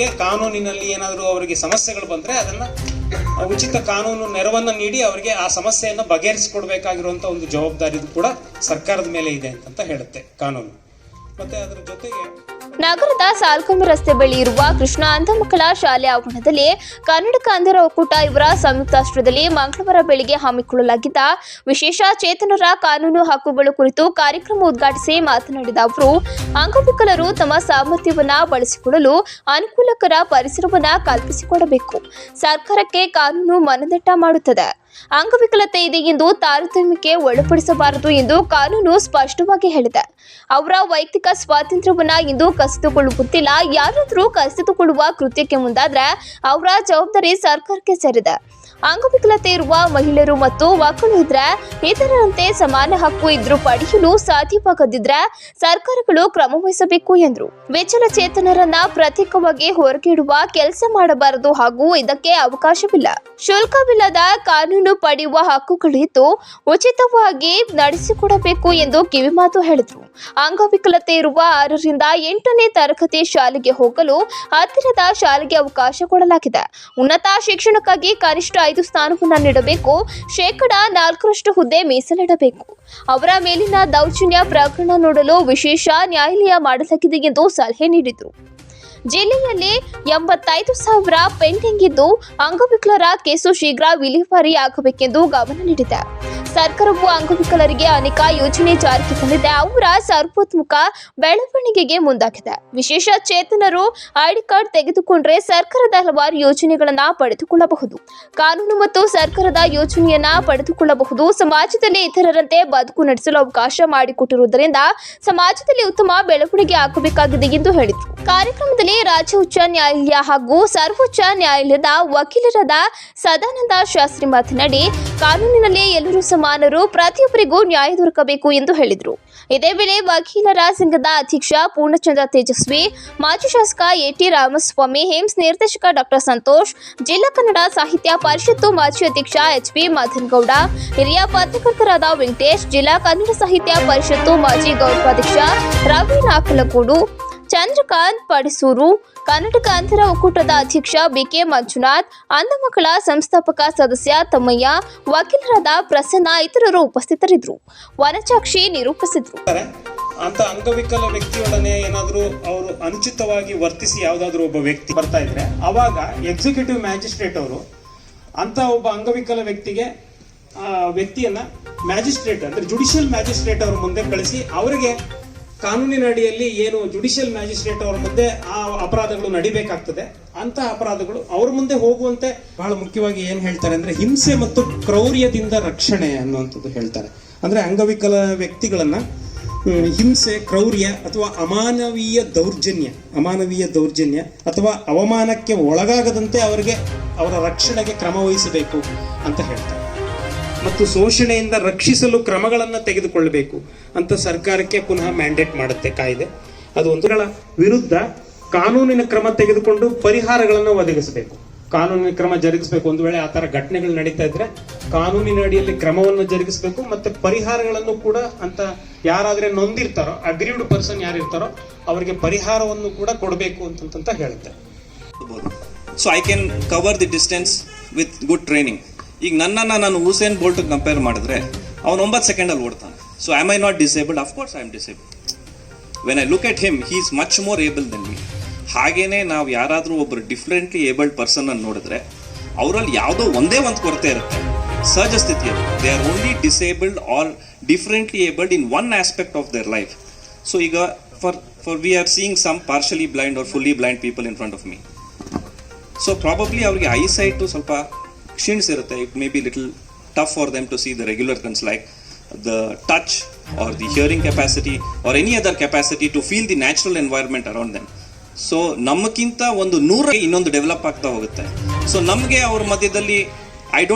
ಅವರಿಗೆ ಕಾನೂನಿನಲ್ಲಿ ಏನಾದರೂ ಅವರಿಗೆ ಸಮಸ್ಯೆಗಳು ಬಂದರೆ ಅದನ್ನು ಉಚಿತ ಕಾನೂನು ನೆರವನ್ನು ನೀಡಿ ಅವರಿಗೆ ಆ ಸಮಸ್ಯೆಯನ್ನು ಬಗೆಹರಿಸಿಕೊಡ್ಬೇಕಾಗಿರುವಂಥ ಒಂದು ಜವಾಬ್ದಾರಿ ಕೂಡ ಸರ್ಕಾರದ ಮೇಲೆ ಇದೆ ಅಂತ ಹೇಳುತ್ತೆ ಕಾನೂನು. ಮತ್ತೆ ಅದರ ಜೊತೆಗೆ ನಗರದ ಸಾಲ್ಕಂಬ ರಸ್ತೆ ಬಳಿ ಇರುವ ಕೃಷ್ಣ ಅಂಧ ಮಕ್ಕಳ ಶಾಲೆ ಆವರಣದಲ್ಲಿ ಕರ್ನಾಟಕ ಅಂಧರ ಒಕ್ಕೂಟ ಇವರ ಸಂಯುಕ್ತಾಶ್ರಯದಲ್ಲಿ ಮಂಗಳವಾರ ಬೆಳಿಗ್ಗೆ ಹಮ್ಮಿಕೊಳ್ಳಲಾಗಿದ್ದ ವಿಶೇಷ ಚೇತನರ ಕಾನೂನು ಹಕ್ಕುಗಳು ಕುರಿತು ಕಾರ್ಯಕ್ರಮ ಉದ್ಘಾಟಿಸಿ ಮಾತನಾಡಿದ ಅವರು, ಅಂಗವಿಕಲರು ತಮ್ಮ ಸಾಮರ್ಥ್ಯವನ್ನ ಬಳಸಿಕೊಳ್ಳಲು ಅನುಕೂಲಕರ ಪರಿಸರವನ್ನ ಕಲ್ಪಿಸಿಕೊಡಬೇಕು. ಸರ್ಕಾರಕ್ಕೆ ಕಾನೂನು ಮನದಟ್ಟ ಮಾಡುತ್ತದೆ. ಅಂಗವಿಕಲತೆ ಇದೆ ಎಂದು ತಾರತಮ್ಯಕ್ಕೆ ಒಳಪಡಿಸಬಾರದು ಎಂದು ಕಾನೂನು ಸ್ಪಷ್ಟವಾಗಿ ಹೇಳಿದೆ. ಅವರ ವೈಯಕ್ತಿಕ ಸ್ವಾತಂತ್ರ್ಯವನ್ನ ಇಂದು ಕಸಿದುಕೊಳ್ಳುತ್ತಿಲ್ಲ. ಯಾರಾದರೂ ಕಸಿದುಕೊಳ್ಳುವ ಕೃತ್ಯಕ್ಕೆ ಮುಂದಾದ್ರೆ ಅವರ ಜವಾಬ್ದಾರಿ ಸರ್ಕಾರಕ್ಕೆ ಸೇರಿದೆ. ಅಂಗವಿಕಲತೆ ಇರುವ ಮಹಿಳೆಯರು ಮತ್ತು ಮಕ್ಕಳು ಇದ್ರೆ ಇತರರಂತೆ ಸಮಾನ ಹಕ್ಕು ಇದ್ರೂ ಪಡೆಯಲು ಸಾಧ್ಯವಾಗದಿದ್ರೆ ಸರ್ಕಾರಗಳು ಕ್ರಮ ವಹಿಸಬೇಕು ಎಂದರು. ವಿಕಲಚೇತನರನ್ನ ಪ್ರತ್ಯೇಕವಾಗಿ ಹೊರಗಿಡುವ ಕೆಲಸ ಮಾಡಬಾರದು ಹಾಗೂ ಇದಕ್ಕೆ ಅವಕಾಶವಿಲ್ಲ. ಶುಲ್ಕವಿಲ್ಲದ ಕಾನೂನು ಪಡೆಯುವ ಹಕ್ಕುಗಳಿದ್ದು ಉಚಿತವಾಗಿ ನಡೆಸಿಕೊಡಬೇಕು ಎಂದು ಕಿವಿಮಾತು ಹೇಳಿದರು. ಅಂಗವಿಕಲತೆ ಇರುವ 6ರಿಂದ 8ನೇ ತರಗತಿ ಶಾಲೆಗೆ ಹೋಗಲು ಹತ್ತಿರದ ಶಾಲೆಗೆ ಅವಕಾಶ ಕೊಡಲಾಗಿದೆ. ಉನ್ನತ ಶಿಕ್ಷಣಕ್ಕಾಗಿ ಕನಿಷ್ಠ 5 ಸ್ಥಾನವನ್ನು ನೀಡಬೇಕು. 4% ಹುದ್ದೆ ಮೀಸಲಿಡಬೇಕು. ಅವರ ಮೇಲಿನ ದೌರ್ಜನ್ಯ ಪ್ರಕರಣ ನೋಡಲು ವಿಶೇಷ ನ್ಯಾಯಾಲಯ ಮಾಡಲಾಗಿದೆ ಎಂದು ಸಲಹೆ ನೀಡಿದರು. ಜಿಲ್ಲೆಯಲ್ಲಿ 85,000 ಪೆಂಡಿಂಗ್ ಇದ್ದು ಅಂಗವಿಕಲರ ಕೇಸು ಶೀಘ್ರ ವಿಲೇವಾರಿ ಆಗಬೇಕೆಂದು ಗಮನ ನೀಡಿದೆ. ಸರ್ಕಾರವು ಅಂಗವಿಕಲರಿಗೆ ಅನೇಕ ಯೋಜನೆ ಜಾರಿಗೆ ತಂದಿದೆ. ಅವರ ಸರ್ವತೋಮುಖ ಬೆಳವಣಿಗೆಗೆ ಮುಂದಾಗಿದೆ. ವಿಶೇಷ ಚೇತನರು ಐಡಿ ಕಾರ್ಡ್ ತೆಗೆದುಕೊಂಡ್ರೆ ಸರ್ಕಾರದ ಹಲವಾರು ಯೋಜನೆಗಳನ್ನ ಪಡೆದುಕೊಳ್ಳಬಹುದು. ಕಾನೂನು ಮತ್ತು ಸರ್ಕಾರದ ಯೋಜನೆಯನ್ನ ಪಡೆದುಕೊಳ್ಳಬಹುದು. ಸಮಾಜದಲ್ಲಿ ಇತರರಂತೆ ಬದುಕು ನಡೆಸಲು ಅವಕಾಶ ಮಾಡಿಕೊಟ್ಟಿರುವುದರಿಂದ ಸಮಾಜದಲ್ಲಿ ಉತ್ತಮ ಬೆಳವಣಿಗೆ ಆಗಬೇಕಾಗಿದೆ ಎಂದು ಹೇಳಿದರು. ಕಾರ್ಯಕ್ರಮದಲ್ಲಿ ರಾಜ್ಯ ಉಚ್ಚ ನ್ಯಾಯಾಲಯ ಹಾಗೂ ಸರ್ವೋಚ್ಚ ನ್ಯಾಯಾಲಯದ ವಕೀಲರಾದ ಸದಾನಂದ ಶಾಸ್ತ್ರಿ ಮಾತನಾಡಿ, ಕಾನೂನಿನಲ್ಲಿ ಎಲ್ಲರೂ ಸಮಾನರು, ಪ್ರತಿಯೊಬ್ಬರಿಗೂ ನ್ಯಾಯ ದೊರಕಬೇಕು ಎಂದು ಹೇಳಿದರು. ಇದೇ ವೇಳೆ ವಕೀಲರ ಸಂಘದ ಅಧ್ಯಕ್ಷ ಪೂರ್ಣಚಂದ್ರ ತೇಜಸ್ವಿ, ಮಾಜಿ ಶಾಸಕ ಎಟಿ ರಾಮಸ್ವಾಮಿ, ಹೇಮ್ಸ್ ನಿರ್ದೇಶಕ ಡಾಕ್ಟರ್ ಸಂತೋಷ್, ಜಿಲ್ಲಾ ಕನ್ನಡ ಸಾಹಿತ್ಯ ಪರಿಷತ್ತು ಮಾಜಿ ಅಧ್ಯಕ್ಷ ಎಚ್ಪಿ ಮದನಗೌಡ, ಹಿರಿಯ ಪತ್ರಕರ್ತರಾದ ವೆಂಕಟೇಶ್, ಜಿಲ್ಲಾ ಕನ್ನಡ ಸಾಹಿತ್ಯ ಪರಿಷತ್ತು ಮಾಜಿ ಗೌರವಾಧ್ಯಕ್ಷ ರವಿ ನಾಕಲಗೂಡು, ಚಂದ್ರಕಾಂತ್ ಪಡಿಸೂರು, ಕರ್ನಾಟಕ ಅಂಧರ ಒಕ್ಕೂಟದ ಅಧ್ಯಕ್ಷ ಬಿಕೆ ಮಂಜುನಾಥ್, ಅಂಧ ಮಕ್ಕಳ ಸಂಸ್ಥಾಪಕ ಸದಸ್ಯ ತಮ್ಮಯ್ಯ, ವಕೀಲರಾದ ಪ್ರಸನ್ನ ಇತರರು ಉಪಸ್ಥಿತರಿದ್ದರು. ವನಚಾಕ್ಷಿ ನಿರೂಪಿಸಿದರು. ಅಂತ ಅಂಗವಿಕಲ ವ್ಯಕ್ತಿಯೊಡನೆ ಏನಾದರೂ ಅವರು ಅನುಚಿತವಾಗಿ ವರ್ತಿಸಿ ಯಾವುದಾದ್ರೂ ಒಬ್ಬ ವ್ಯಕ್ತಿ ಬರ್ತಾ ಇದ್ರೆ ಅವಾಗ ಎಕ್ಸಿಕ್ಯೂಟಿವ್ ಮ್ಯಾಜಿಸ್ಟ್ರೇಟ್ ಅವರು ಅಂತ ಒಬ್ಬ ಅಂಗವಿಕಲ ವ್ಯಕ್ತಿಯನ್ನ ಮ್ಯಾಜಿಸ್ಟ್ರೇಟ್ ಅಂದ್ರೆ ಜುಡಿಷಿಯಲ್ ಮ್ಯಾಜಿಸ್ಟ್ರೇಟ್ ಅವರ ಮುಂದೆ ಕಳಿಸಿ ಅವರಿಗೆ ಕಾನೂನಿನ ಅಡಿಯಲ್ಲಿ ಏನು ಜುಡಿಷಿಯಲ್ ಮ್ಯಾಜಿಸ್ಟ್ರೇಟ್ ಅವರ ಮುಂದೆ ಆ ಅಪರಾಧಗಳು ನಡಿಬೇಕಾಗ್ತದೆ ಅಂತ ಅಪರಾಧಗಳು ಅವ್ರ ಮುಂದೆ ಹೋಗುವಂತೆ ಬಹಳ ಮುಖ್ಯವಾಗಿ ಏನ್ ಹೇಳ್ತಾರೆ ಅಂದ್ರೆ ಹಿಂಸೆ ಮತ್ತು ಕ್ರೌರ್ಯದಿಂದ ರಕ್ಷಣೆ ಅನ್ನುವಂಥದ್ದು ಹೇಳ್ತಾರೆ. ಅಂದ್ರೆ ಅಂಗವಿಕಲ ವ್ಯಕ್ತಿಗಳನ್ನ ಹಿಂಸೆ, ಕ್ರೌರ್ಯ ಅಥವಾ ಅಮಾನವೀಯ ದೌರ್ಜನ್ಯ ಅಥವಾ ಅವಮಾನಕ್ಕೆ ಒಳಗಾಗದಂತೆ ಅವರ ರಕ್ಷಣೆಗೆ ಕ್ರಮ ವಹಿಸಬೇಕು ಅಂತ ಹೇಳ್ತಾರೆ. ಮತ್ತು ಶೋಷಣೆಯಿಂದ ರಕ್ಷಿಸಲು ಕ್ರಮಗಳನ್ನು ತೆಗೆದುಕೊಳ್ಳಬೇಕು ಅಂತ ಸರ್ಕಾರಕ್ಕೆ ಪುನಃ ಮ್ಯಾಂಡೇಟ್ ಮಾಡುತ್ತೆ ಕಾಯ್ದೆ. ಅದು ಒಂದುಗಳ ವಿರುದ್ಧ ಕಾನೂನಿನ ಕ್ರಮ ತೆಗೆದುಕೊಂಡು ಪರಿಹಾರಗಳನ್ನು ಒದಗಿಸಬೇಕು, ಕಾನೂನಿನ ಕ್ರಮ ಜರುಗಿಸಬೇಕು. ಒಂದು ವೇಳೆ ಆ ಥರ ಘಟನೆಗಳು ನಡೀತಾ ಇದ್ರೆ ಕಾನೂನಿನ ಅಡಿಯಲ್ಲಿ ಕ್ರಮವನ್ನು ಜರುಗಿಸಬೇಕು. ಮತ್ತೆ ಪರಿಹಾರಗಳನ್ನು ಕೂಡ ಅಂತ ಯಾರಾದ್ರೆ ನೊಂದಿರ್ತಾರೋ, ಅಗ್ರೀವ್ಡ್ ಪರ್ಸನ್ ಯಾರಿರ್ತಾರೋ ಅವರಿಗೆ ಪರಿಹಾರವನ್ನು ಕೂಡ ಕೊಡಬೇಕು ಅಂತ ಹೇಳುತ್ತೆ. So I can cover the distance with good training. ಈಗ ನಾನು ಹುಸೇನ್ ಬೋಲ್ಟ್ ಕಂಪೇರ್ ಮಾಡಿದ್ರೆ ಅವನು 9 ಸೆಕೆಂಡಲ್ಲಿ ಓಡ್ತಾನೆ. So am I not disabled? Of course I am disabled. When I look at him, he is much more able than me. ಹಾಗೇನೆ ನಾವು ಯಾರಾದರೂ ಒಬ್ಬರು ಡಿಫ್ರೆಂಟ್ಲಿ ಏಬಲ್ಡ್ ಪರ್ಸನ್ ಅನ್ನು ನೋಡಿದ್ರೆ ಅವರಲ್ಲಿ ಯಾವುದೋ ಒಂದೇ ಒಂದು ಕೊರತೆ ಇರುತ್ತೆ, ಸಹಜ ಸ್ಥಿತಿಯಲ್ಲಿ. They are only disabled or differently abled in one aspect of their life. So ಈಗ for we are seeing some partially blind or fully blind people in front of me. So probably ಅವರಿಗೆ eyesight ಸ್ವಲ್ಪ ಕ್ಷೀಣಿಸಿರುತ್ತೆ. It may be little tough for them to see the regular things like the touch or the hearing capacity or any other capacity to feel the natural environment around them. So ನಮಗಿಂತ ಒಂದು 100 ಇನ್ನೊಂದು develop ಆಗ್ತಾ ಹೋಗುತ್ತೆ. So ನಮಗೆ ಅವ್ರ ಮಧ್ಯದಲ್ಲಿ I don't